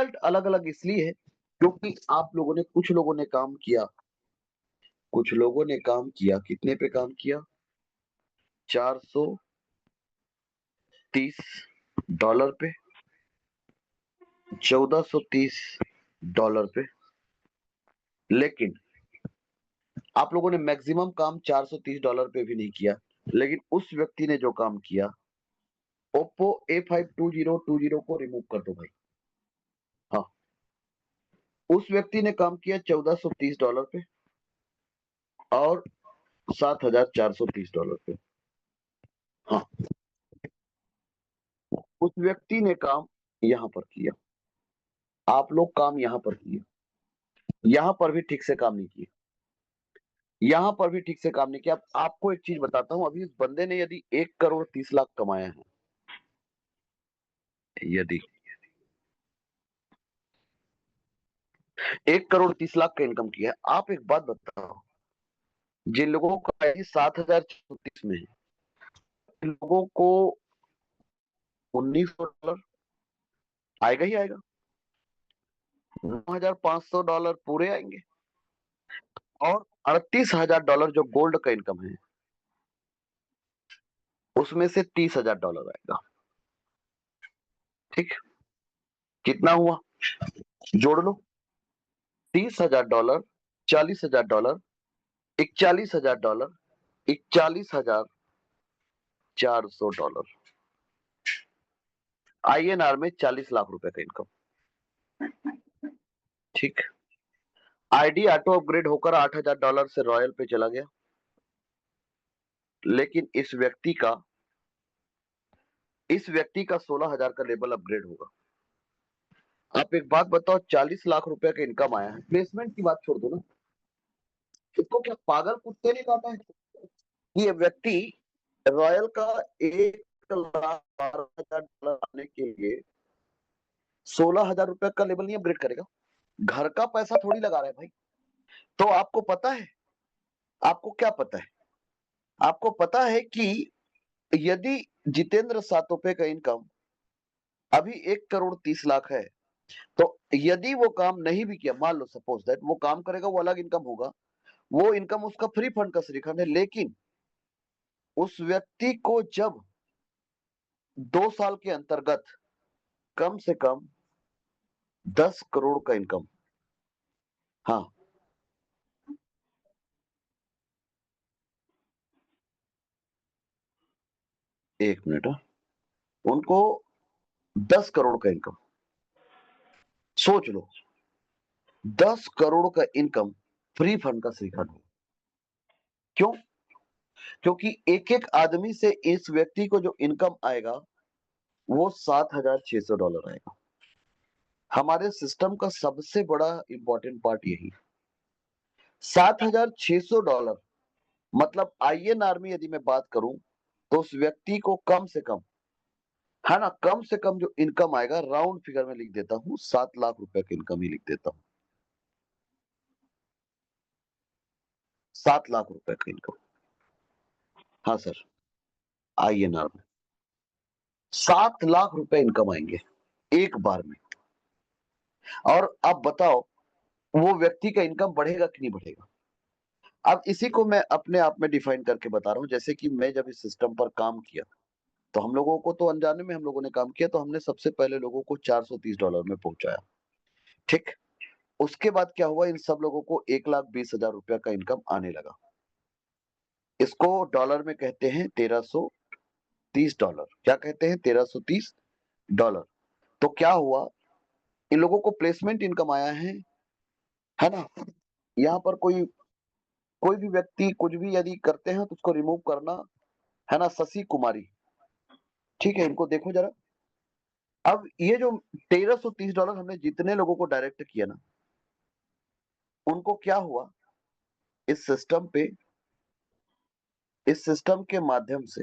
Result अलग अलग इसलिए है क्योंकि आप लोगों ने कुछ लोगों ने काम किया, कुछ लोगों ने काम किया, कितने पे काम किया, $430 पे, $1430 पे। लेकिन आप लोगों ने मैक्सिमम काम $430 पे भी नहीं किया, लेकिन उस व्यक्ति ने जो काम किया, ओप्पो A5 2020 को रिमूव कर दो भाई। हाँ, उस व्यक्ति ने काम किया $1430 पे और $7430 पे। हाँ, उस व्यक्ति ने काम यहां पर किया, आप लोग काम यहां पर किए, यहां पर भी ठीक से काम नहीं किए, यहां पर भी ठीक से काम नहीं किया। आपको एक चीज बताता हूं, अभी इस बंदे ने यदि 1,30,00,000 कमाया है, यदि 1,30,00,000 का इनकम किया है, आप एक बात बताओ, जिन लोगों का 7,630 में है, इन लोगों को $1,900 आएगा ही आएगा, $9,500 पूरे आएंगे, और $38,000 जो गोल्ड का इनकम है, उसमें से $30,000 आएगा। ठीक, कितना हुआ, जोड़ लो, $30,000, $40,000, $41,000, $41,400, INR में 40 लाख रुपए का इनकम। ठीक, आईडी ऑटो अपग्रेड होकर $8,000 से रॉयल पे चला गया, लेकिन इस व्यक्ति का 16,000 का लेवल अपग्रेड होगा। आप एक बात बताओ, 40 लाख रुपए का इनकम आया है, प्लेसमेंट की बात छोड़ दो ना, इसको क्या पागल कुत्ते ने काटा है? ये व्यक्ति रॉयल का $1,12,000 आने के लिए 16,000 रुपए का लेवल नहीं अपग्रेड करेगा, घर का पैसा थोड़ी लगा रहा है भाई। तो आपको पता है, आपको क्या पता है, आपको पता है कि यदि जितेंद्र सातोपे का इनकम अभी 1,30,00,000 है, तो यदि वो काम नहीं भी किया, मान लो सपोज दैट वो काम करेगा, वो अलग इनकम होगा, वो इनकम उसका फ्री फंड का श्रीखंड है, लेकिन उस व्यक्ति को जब 2 साल के अंतर्गत कम से कम 10 करोड़ का इनकम, हाँ, एक मिनट, उनको 10 करोड़ का इनकम, सोच लो, 10 करोड़ का इनकम फ्री फंड का श्रीखंड है। क्यों? क्योंकि एक एक आदमी से इस व्यक्ति को जो इनकम आएगा वो $7,600 आएगा। हमारे सिस्टम का सबसे बड़ा इंपॉर्टेंट पार्ट यही, $7,600 मतलब INR में यदि मैं बात करूं तो उस व्यक्ति को कम से कम, है ना, कम से कम जो इनकम आएगा, राउंड फिगर में लिख देता हूं, 7 लाख रुपए की इनकम ही लिख देता हूं, 7 लाख रुपए की इनकम। हाँ सर, INR में 7 लाख रुपए इनकम आएंगे एक बार में। और अब बताओ, वो व्यक्ति का इनकम बढ़ेगा कि नहीं बढ़ेगा? अब इसी को मैं अपने आप में डिफाइन करके बता रहा हूं। जैसे कि मैं जब इस सिस्टम पर काम किया, तो हम लोगों को तो अनजाने में हम लोगों ने काम किया, तो हमने सबसे पहले लोगों को $430 में पहुंचाया। ठीक, उसके बाद क्या हुआ, इन सब लोगों को 1,20,000 रुपया का इनकम आने लगा। इसको डॉलर में कहते हैं $1,330। क्या कहते हैं? $1,330। तो क्या हुआ, इन लोगों को प्लेसमेंट इनकम आया है ना। यहाँ पर कोई भी व्यक्ति कुछ भी यदि करते हैं तो उसको रिमूव करना, है ना, शशि कुमारी, ठीक है, इनको देखो जरा। अब ये जो $1,330 हमने जितने लोगों को डायरेक्ट किया ना, उनको क्या हुआ, इस सिस्टम पे, इस सिस्टम के माध्यम से,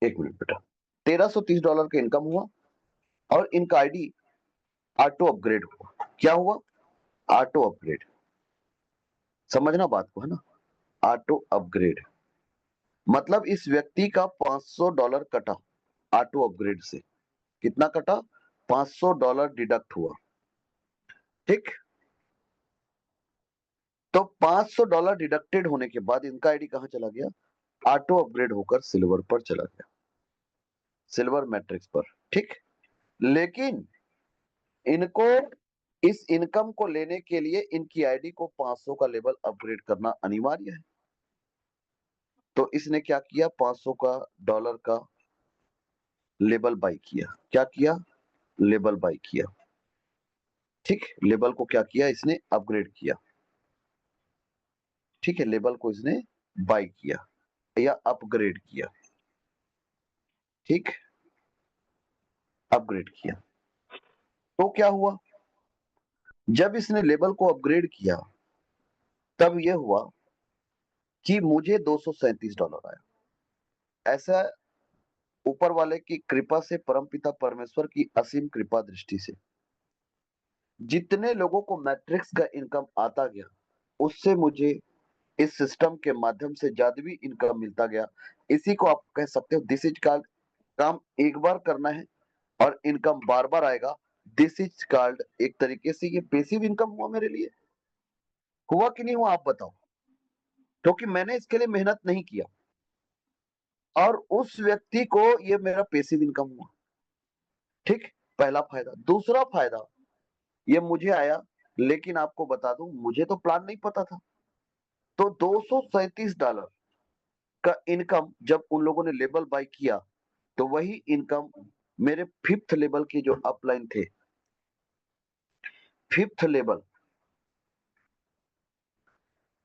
एक मिनट बेटा, $1,330 का इनकम हुआ और इनका आईडी ऑटो अपग्रेड हुआ। क्या हुआ? ऑटो अपग्रेड, समझना बात को, है ना, ऑटो अपग्रेड मतलब इस व्यक्ति का $500 कटा ऑटो अपग्रेड से, कितना कटा? $500 डिडक्ट हुआ, ठीक। तो $500 डिडक्टेड होने के बाद इनका आईडी कहां चला गया? ऑटो अपग्रेड होकर सिल्वर पर चला गया, सिल्वर मैट्रिक्स पर, ठीक। लेकिन इनको इस इनकम को लेने के लिए इनकी आईडी को 500 का लेवल अपग्रेड करना अनिवार्य है। तो इसने क्या किया? 500 का डॉलर का लेबल बाई किया। क्या किया? लेबल बाई किया, ठीक। लेबल को क्या किया? इसने अपग्रेड किया, ठीक है। लेबल को इसने बाई किया या अपग्रेड किया, ठीक, अपग्रेड किया। तो क्या हुआ? जब इसने लेबल को अपग्रेड किया तब यह हुआ कि मुझे $237 आया। ऐसा ऊपर वाले की कृपा से, परमपिता परमेश्वर की असीम कृपा दृष्टि से जितने लोगों को मैट्रिक्स का इनकम आता गया, उससे मुझे इस सिस्टम के माध्यम से जादुई इनकम मिलता गया। इसी को आप कह सकते हो दिस इज कॉल्ड, काम एक बार करना है और इनकम बार बार आएगा। दिस इज कॉल्ड, एक तरीके से ये पैसिव इनकम हुआ मेरे लिए। हुआ कि नहीं हुआ आप बताओ? क्योंकि मैंने इसके लिए मेहनत नहीं किया और उस व्यक्ति को ये मेरा पैसिव इनकम हुआ, ठीक। पहला फायदा। दूसरा फायदा ये मुझे आया, लेकिन आपको बता दूं मुझे तो प्लान नहीं पता था। तो $237 का इनकम जब उन लोगों ने लेबल बाय किया तो वही इनकम मेरे फिफ्थ लेवल के जो अपलाइन थे, फिफ्थ लेवल,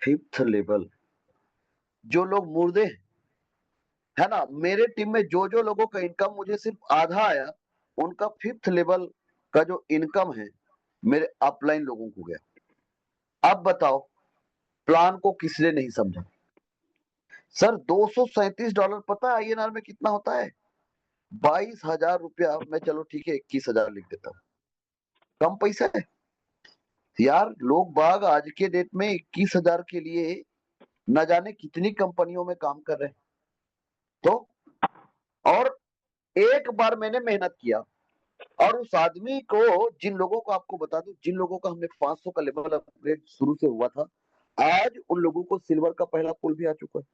फिफ्थ लेवल जो लोग मुर्दे है ना, मेरे टीम में जो जो लोगों का इनकम मुझे सिर्फ आधा आया, उनका फिफ्थ लेवल का जो इनकम है मेरे अपलाइन लोगों को गया। अब बताओ प्लान को किसने नहीं समझा? सर $237 पता है आईएनआर में कितना होता है? 22,000 रुपया। मैं चलो ठीक है 21,000 लिख देता हूँ, कम पैसा है यार। लोग बाग आज के डेट में 21,000 के लिए न जाने कितनी कंपनियों में काम कर रहे हैं। तो और एक बार मैंने मेहनत किया और उस आदमी को, जिन लोगों को आपको बता दूं, जिन लोगों का हमने 500 का लेवल अपग्रेड शुरू से हुआ था, आज उन लोगों को सिल्वर का पहला पुल भी आ चुका है,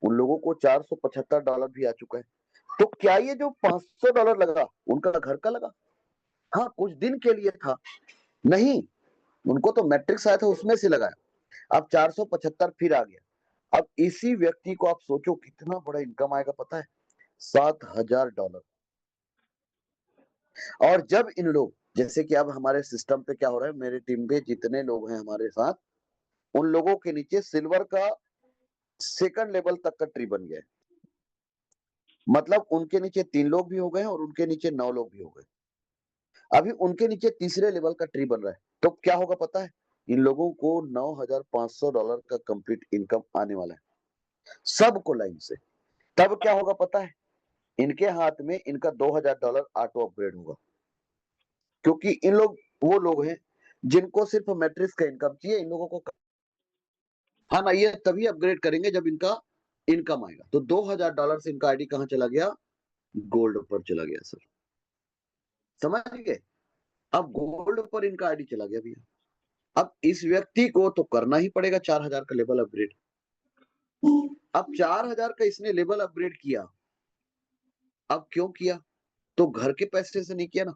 उन लोगों को $475 भी आ चुका है। तो क्या ये जो $500 लगा उनका घर का लगा? हाँ कुछ दिन के लिए था, नहीं, उनको तो मैट्रिक्स आया था उसमें से लगाया। अब 475 फिर आ गया। अब इसी व्यक्ति को आप सोचो कितना बड़ा इनकम आएगा पता है? $7,000। और जब इन लोग, जैसे कि अब हमारे सिस्टम पे क्या हो रहा है, मेरे टीम पे जितने लोग हैं हमारे साथ, उन लोगों के नीचे सिल्वर का सेकंड लेवल तक का ट्री बन गया है। मतलब उनके नीचे 3 लोग भी हो गए और उनके नीचे 9 लोग भी हो गए। अभी उनके नीचे तीसरे लेवल का ट्री बन रहा है। तो क्या होगा पता है? इन लोगों को $9,500 का कंप्लीट इनकम आने वाला है, सबको लाइन से। तब क्या होगा पता है? इनके हाथ में इनका $2,000 ऑटो अपग्रेड होगा, क्योंकि इन लोग वो लोग हैं जिनको सिर्फ मैट्रिक्स का इनकम चाहिए। इन लोगों को, हाँ ना, ये तभी अपग्रेड करेंगे जब इनका इनकम आएगा। तो $2,000 से इनका आईडी कहां चला गया? गोल्ड पर चला गया सर, समझ गए? अब गोल्ड पर इनका आईडी चला गया भैया। अब इस व्यक्ति को तो करना ही पड़ेगा 4,000 का लेवल अपग्रेड। अब 4,000 का इसने लेवल अपग्रेड किया। अब क्यों किया? तो घर के पैसे से नहीं किया ना।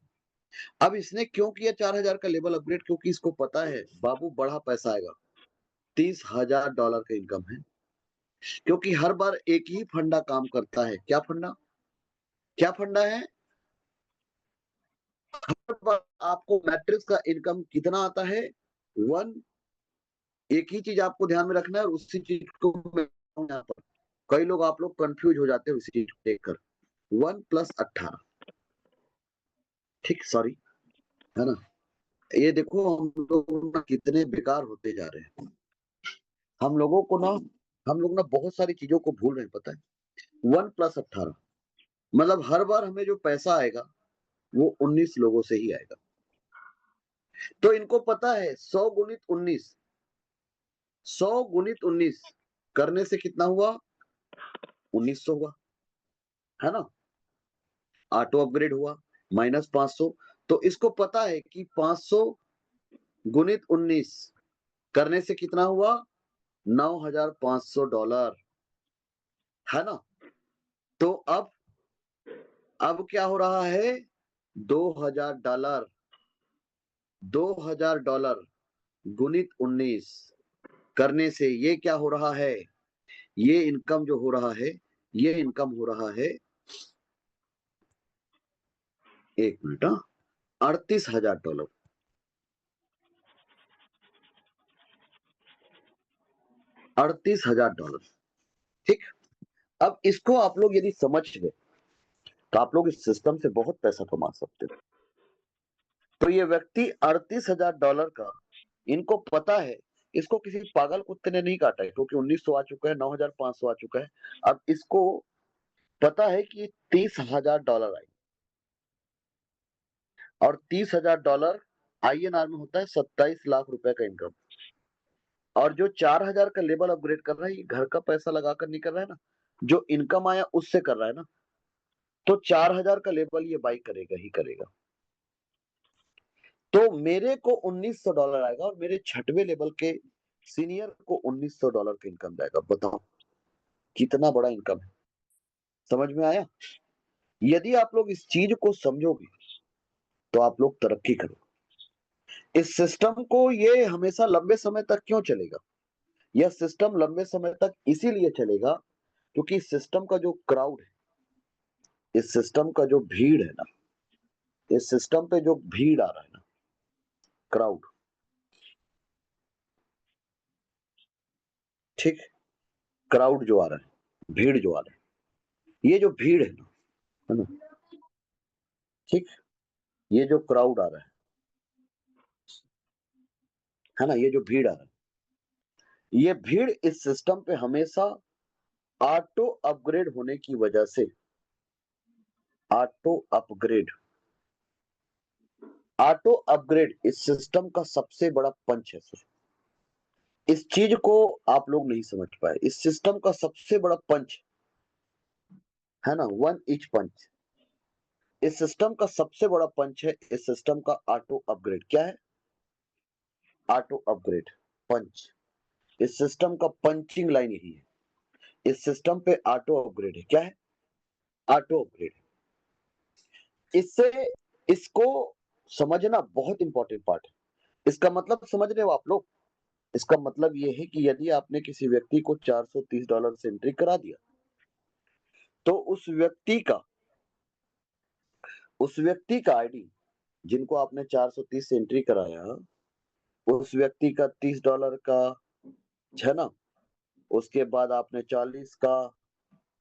अब इसने क्यों किया 4,000 का लेवल अपग्रेड? क्योंकि इसको पता है बाबू बड़ा पैसा आएगा, $30,000 का इनकम है। क्योंकि हर बार एक ही फंडा काम करता है। क्या फंडा? क्या फंडा है? हर बार आपको मैट्रिक्स का इनकम कितना आता है? वन। एक ही चीज आपको ध्यान में रखना है और उसी चीज को यहाँ पर कई लोग, आप लोग कंफ्यूज हो जाते हैं उसी चीज को देखकर। 1 + 18, ठीक, सॉरी, है ना। ये देखो हम लोग ना कितने बेकार होते जा रहे हैं। हम लोगों को ना, हम लोग ना बहुत सारी चीजों को भूल रहे हैं पता है। 1 + 18 मतलब हर बार हमें जो पैसा आएगा वो 19 लोगों से ही आएगा। तो इनको पता है 100 गुणित 19, 100 गुणित 19 करने से कितना हुआ? 1900 हुआ, है ना। ऑटो अपग्रेड हुआ -500, तो इसको पता है कि 500 गुणित 19 करने से कितना हुआ, $9,500, है ना? तो अब क्या हो रहा है, $2,000, $2,000 गुणित 19 करने से ये क्या हो रहा है, ये इनकम जो हो रहा है, ये इनकम हो रहा है, एक मिनट, $38,000। $38,000, ठीक। अब इसको आप लोग यदि समझ गए तो आप लोग इस सिस्टम से बहुत पैसा कमा सकते हो। तो ये व्यक्ति $38,000 का, इनको पता है, इसको किसी पागल कुत्ते ने नहीं काटा है, क्योंकि 1900 आ चुका है, 9,500 आ चुका है। अब इसको पता है कि $30,000 आए, और $30,000 INR में होता है 27 लाख रुपए का इनकम। और जो 4,000 का लेवल अपग्रेड कर रहा है, ये घर का पैसा लगाकर नहीं कर रहा है ना, जो इनकम आया उससे कर रहा है ना, तो 4,000 का लेवल ये बाई करेगा ही करेगा। तो मेरे को $1,900 आएगा, और मेरे छठवें लेवल के सीनियर को $1,900 का इनकम जाएगा। बताओ कितना बड़ा इनकम है, समझ में आया? यदि आप लोग इस चीज को समझोगे तो आप लोग तरक्की करोगे। इस सिस्टम को, ये हमेशा लंबे समय तक क्यों चलेगा, यह सिस्टम लंबे समय तक इसीलिए चलेगा क्योंकि इस सिस्टम का जो क्राउड है, इस सिस्टम का जो भीड़ है ना, इस सिस्टम पे जो भीड़ आ रहा है ना, क्राउड, ठीक, क्राउड जो आ रहा है, भीड़ जो आ रहा है, ये जो भीड़ है ना, ठीक, ये जो क्राउड आ रहा है ना, ये जो भीड़ आ रहा है, ये भीड़ इस सिस्टम पे हमेशा ऑटो अपग्रेड होने की वजह से, ऑटो अपग्रेड, ऑटो अपग्रेड इस सिस्टम का सबसे बड़ा पंच है सर। इस चीज को आप लोग नहीं समझ पाए, इस सिस्टम का सबसे बड़ा पंच है ना, वन इंच पंच। इस सिस्टम का सबसे बड़ा पंच है, इस सिस्टम का ऑटो अपग्रेड। क्या है? ऑटो अपग्रेड, पंच। इस सिस्टम का पंचिंग लाइन यही है, इस सिस्टम पे ऑटो अपग्रेड है। क्या है? Auto upgrade. इससे, इसको समझना बहुत इंपॉर्टेंट पार्ट है। इसका मतलब समझ रहे हो आप लोग? इसका मतलब ये है कि यदि आपने किसी व्यक्ति को $430 से एंट्री करा दिया, तो उस व्यक्ति का आईडी, जिनको आपने 430 से एंट्री कराया, उस व्यक्ति का $30 का, है ना, उसके बाद आपने 40 का,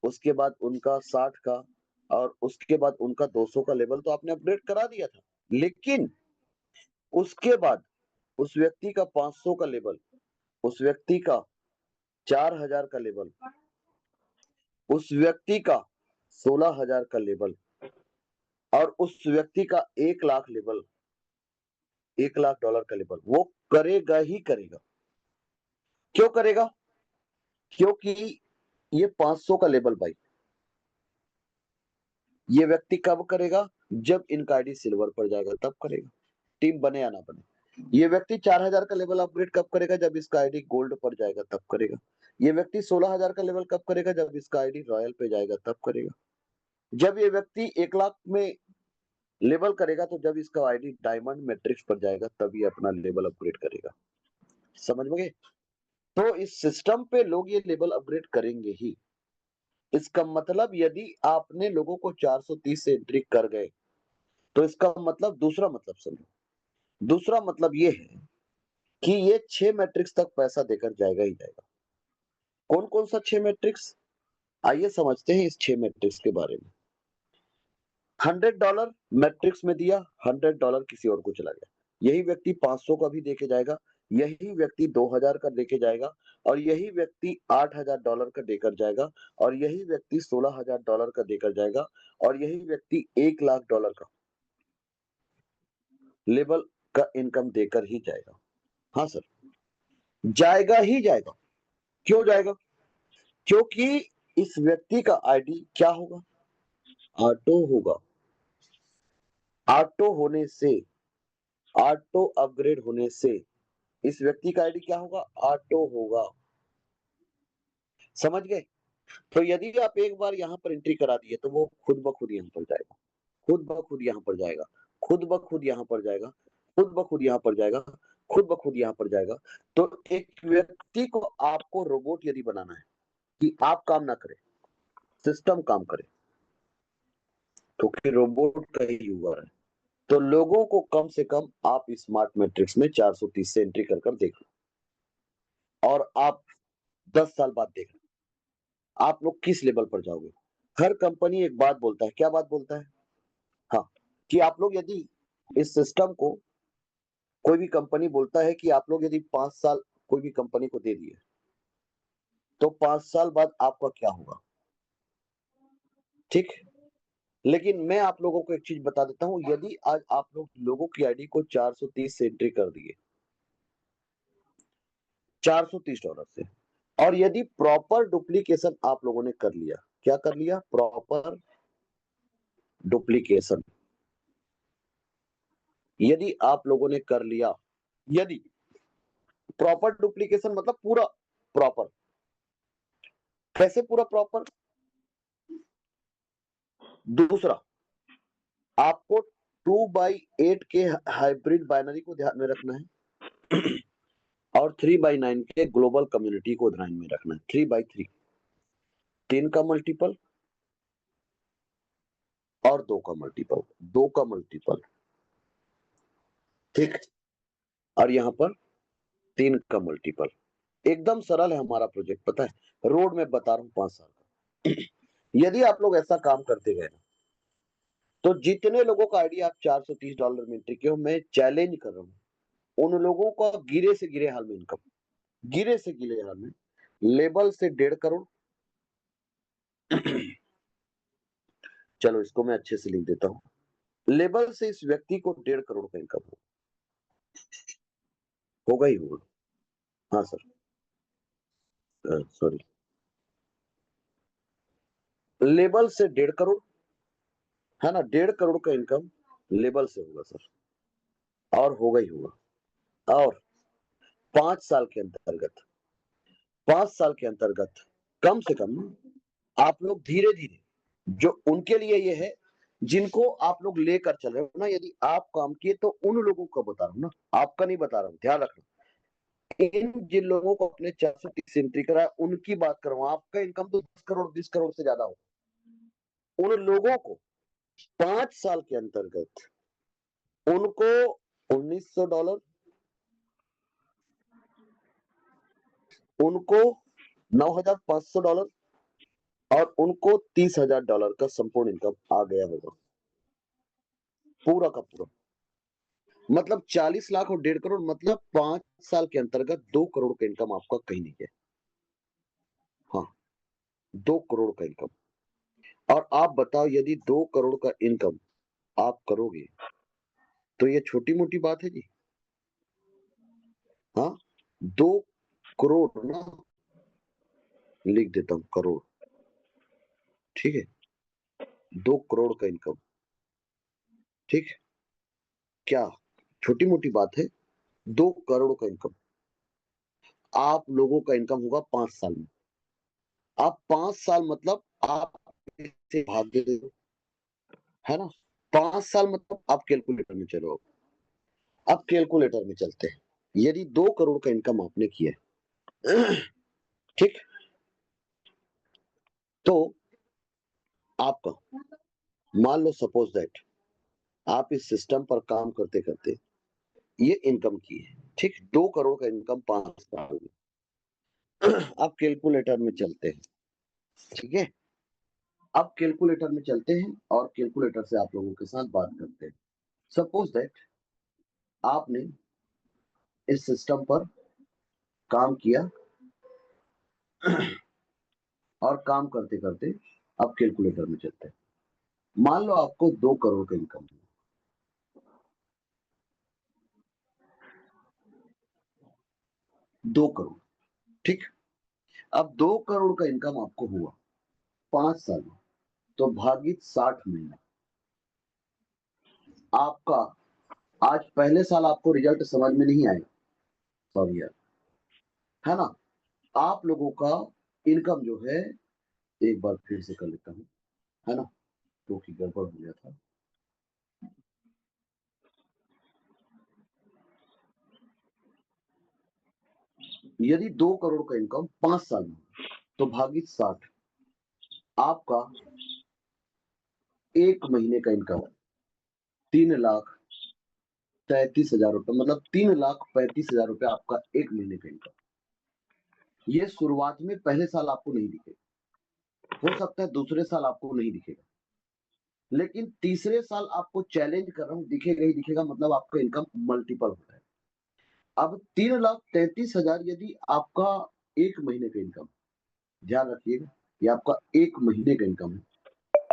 उसके बाद उनका 60 का, और उसके बाद उनका 200 का लेवल तो आपने अपडेट करा दिया था। लेकिन उसके बाद उस व्यक्ति का 500 का लेवल, उस व्यक्ति का 4,000 का लेवल, उस व्यक्ति का 16,000 का लेवल, और उस व्यक्ति का 1,00,000 लेवल, $1,00,000 का लेवल, वो करेगा ही करेगा। क्यों करेगा? क्योंकि ये 500 का लेवल भाई, ये व्यक्ति कब करेगा? जब इनका आईडी सिल्वर पर जाएगा तब करेगा, टीम बने या ना बने। ये व्यक्ति 4,000 का लेवल अपग्रेड कब करेगा? जब इसका आईडी गोल्ड पर जाएगा तब करेगा। ये व्यक्ति 16,000 का लेवल कब करेगा? जब इसका आईडी रॉयल पे जाएगा तब करेगा। जब ये व्यक्ति 1,00,000 में लेवल करेगा, तो जब इसका आईडी डायमंड मैट्रिक्स पर जाएगा तब ये अपना लेवल अपग्रेड करेगा। समझ में गए? तो इस सिस्टम पे लोग ये लेवल अपग्रेड करेंगे ही। इसका मतलब यदि आपने लोगों को 430 से एंट्री कर गए, तो इसका मतलब, दूसरा मतलब समझो, दूसरा मतलब ये है कि ये 6 मैट्रिक्स तक पैसा देकर जाएगा ही जाएगा। कौन कौन सा 6 मैट्रिक्स? आइए समझते हैं इस 6 मैट्रिक्स के बारे में। $100 मैट्रिक्स में दिया, $100 किसी और को चला गया। यही व्यक्ति 500 का भी देके जाएगा, यही व्यक्ति 2,000 का देके जाएगा, और यही व्यक्ति $8,000 का देकर जाएगा, और यही व्यक्ति $16,000 का देकर जाएगा, और यही व्यक्ति $1,00,000 का लेवल का इनकम देकर ही जाएगा। हाँ सर, जाएगा ही जाएगा। क्यों जाएगा? क्योंकि इस व्यक्ति का आईडी क्या होगा? ऑटो होगा। ऑटो होने से, ऑटो अपग्रेड होने से इस व्यक्ति का आईडी क्या होगा? ऑटो होगा। समझ गए? तो यदि आप एक बार यहाँ पर एंट्री करा दिए तो वो खुद ब खुद यहाँ पर जाएगा, खुद ब खुद यहाँ पर जाएगा, खुद ब खुद यहाँ पर जाएगा, खुद ब खुद यहाँ पर जाएगा, खुद ब खुद यहाँ पर जाएगा। तो एक व्यक्ति को आपको रोबोट यदि बनाना है कि आप काम ना करें, सिस्टम काम करे, तो फिर रोबोट का ही युग है। तो लोगों को कम से कम आप स्मार्ट मैट्रिक्स में 430 से एंट्री कर कर देख लो, और आप 10 साल बाद देख लो आप लोग किस लेवल पर जाओगे। हर कंपनी एक बात बोलता है, क्या बात बोलता है? हाँ, कि आप लोग यदि इस सिस्टम को, कोई भी कंपनी बोलता है कि आप लोग यदि 5 साल कोई भी कंपनी को दे दिए तो 5 साल बाद आपका क्या होगा, ठीक। लेकिन मैं आप लोगों को एक चीज बता देता हूं, यदि आज आप लोग लोगों की आईडी को 430 से एंट्री कर दिए, $430 से, और यदि प्रॉपर डुप्लीकेशन आप लोगों ने कर लिया, क्या कर लिया? प्रॉपर डुप्लीकेशन यदि आप लोगों ने कर लिया, यदि प्रॉपर डुप्लीकेशन मतलब पूरा प्रॉपर, कैसे पूरा प्रॉपर? दूसरा, आपको 2/8 के हाइब्रिड बाइनरी को ध्यान में रखना है और 3/9 के ग्लोबल कम्युनिटी को ध्यान में रखना है। 3/3, 3 का मल्टीपल और 2 का मल्टीपल, 2 का मल्टीपल, ठीक। और यहाँ पर 3 का मल्टीपल। एकदम सरल है हमारा प्रोजेक्ट, पता है, रोड में बता रहा हूँ 5 साल का। यदि आप लोग ऐसा काम करते गए ना, तो जितने लोगों का आईडी आप $430 में एंट्री किए हो, मैं चैलेंज कर रहा हूँ उन लोगों का गिरे से गिरे हाल में इनकम, गिरे से गिरे हाल में, लेबल से 1.5 करोड़। चलो इसको मैं अच्छे से लिख देता हूँ, लेबल से इस व्यक्ति को 1.5 करोड़ का इनकम होगा ही होगा। हाँ सर, सॉरी, लेबल से 1.5 करोड़, है ना, 1.5 करोड़ का इनकम लेबल से होगा सर, और होगा ही होगा। और 5 साल के अंतर्गत, 5 साल के अंतर्गत कम से कम आप लोग धीरे धीरे, जो उनके लिए ये है जिनको आप लोग लेकर चल रहे हो ना, यदि आप काम किए तो उन लोगों को बता रहा हूँ ना, आपका नहीं बता रहा हूँ, ध्यान रखना। इन जिन लोगों को अपने 430 एंट्री करा है उनकी बात कर रहा हूँ, आपका इनकम तो 10 करोड़ 20 करोड़ से ज्यादा हो। उन लोगों को 5 साल के अंतर्गत उनको $1900, उनको $9500 और उनको $30,000 का संपूर्ण इनकम आ गया होगा, पूरा का पूरा। मतलब 40 लाख और 1.5 करोड़, मतलब 5 साल के अंतर्गत 2 करोड़ का इनकम आपका कहीं नहीं गया। हाँ, 2 करोड़ का इनकम। और आप बताओ, यदि 2 करोड़ का इनकम आप करोगे तो ये छोटी मोटी बात है जी? हाँ, 2 करोड़ ना, लिख देता हूं करोड़, ठीक है, 2 करोड़ का इनकम, ठीक। क्या छोटी मोटी बात है? 2 करोड़ का इनकम आप लोगों का इनकम होगा 5 साल में। आप 5 साल मतलब आप इससे भाग दे, है ना, 5 साल मतलब आप कैलकुलेटर में चलो। अब कैलकुलेटर में चलते हैं, यदि 2 करोड़ का इनकम आपने किया है, ठीक, तो आपका, मान लो सपोज दैट आप इस सिस्टम पर काम करते करते ये इनकम की है, ठीक, 2 करोड़ का इनकम 5 साल में। अब कैलकुलेटर में चलते हैं, ठीक है, अब कैलकुलेटर में चलते हैं और कैलकुलेटर से आप लोगों के साथ बात करते हैं। सपोज दैट आपने इस सिस्टम पर काम किया और काम करते करते अब कैलकुलेटर में चलते हैं, मान लो आपको 2 करोड़ का इनकम, 2 करोड़, ठीक। अब 2 करोड़ का इनकम आपको हुआ 5 साल में, तो भागित 60 महीना, आपका आज पहले साल आपको रिजल्ट समझ में नहीं आएगा, सॉरी यार, है ना? आप लोगों का इनकम जो है, एक बार फिर से कर लेता हूँ, है ना? क्योंकि गड़बड़ हो गया था। यदि 2 करोड़ का इनकम 5 साल में, तो भागित 60, आपका 1 महीने का इनकम 3,33,000 रुपए, मतलब 3,35,000 रुपए आपका 1 महीने का इनकम। ये शुरुआत में पहले साल आपको नहीं दिखेगा, हो सकता है दूसरे साल आपको नहीं दिखेगा, लेकिन तीसरे साल आपको चैलेंज कर रहा हूँ, दिखेगा ही दिखेगा, मतलब आपका इनकम मल्टीपल हो रहा है। अब 3,33,000 यदि आपका 1 महीने का इनकम, ध्यान रखिएगा, ये आपका 1 महीने का इनकम है,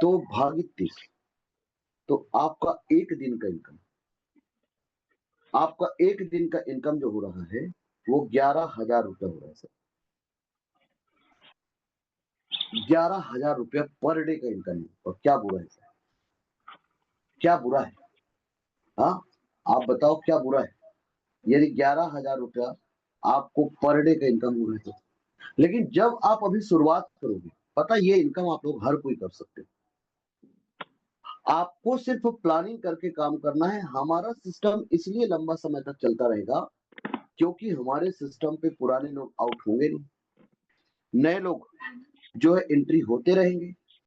तो भागित 30, तो आपका 1 दिन का इनकम, आपका 1 दिन का इनकम जो हो रहा है, वो 11,000 रुपए हो रहा है सर। 11,000 रुपया पर डे का इनकम है, और क्या बुरा है सर? क्या बुरा है? हाँ, आप बताओ क्या बुरा है? यदि 11,000 रुपया आपको पर डे का इनकम हो रहा है तो। लेकिन जब आप अभी शुरुआत करोगे, पता है ये इनकम आप लोग हर कोई कर सकते हो। आपको सिर्फ प्लानिंग करके काम करना है। हमारा सिस्टम इसलिए लंबा समय तक चलता रहेगा, क्योंकि हमारे सिस्टम पे पुराने लोग आउट होंगे नहीं, नए लोग जो है एंट्री होते रहेंगे,